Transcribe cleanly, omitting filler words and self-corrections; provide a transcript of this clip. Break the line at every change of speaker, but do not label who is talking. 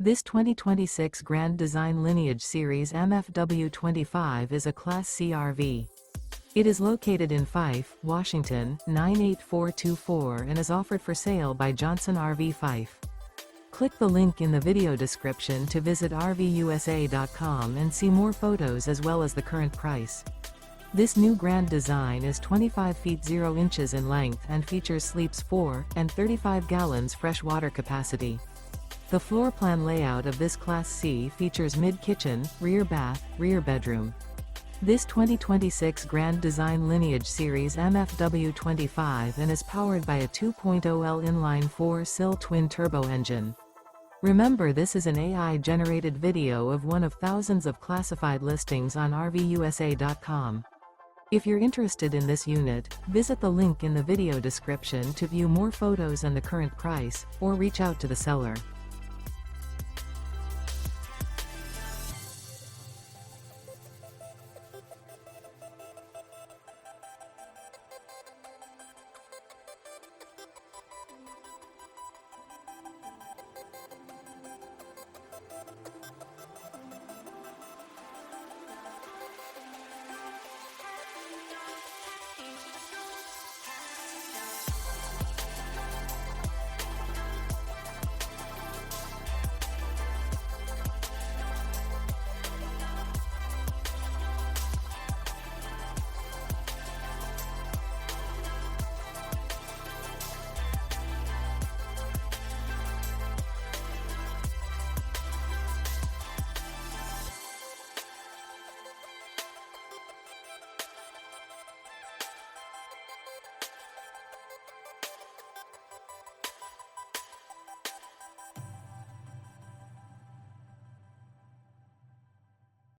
This 2026 Grand Design Lineage Series MFW25 is a Class C RV. It is located in Fife, Washington, 98424 and is offered for sale by Johnson RV Fife. Click the link in the video description to visit RVUSA.com and see more photos as well as the current price. This new Grand Design is 25 feet 0 inches in length and features sleeps 4 and 35 gallons fresh water capacity. The floor plan layout of this Class C features mid-kitchen, rear bath, rear bedroom. This 2026 Grand Design Lineage Series MFW25 and is powered by a 2.0L Inline 4 Cyl Twin-Turbo engine. Remember, this is an AI-generated video of one of thousands of classified listings on RVUSA.com. If you're interested in this unit, visit the link in the video description to view more photos and the current price, or reach out to the seller.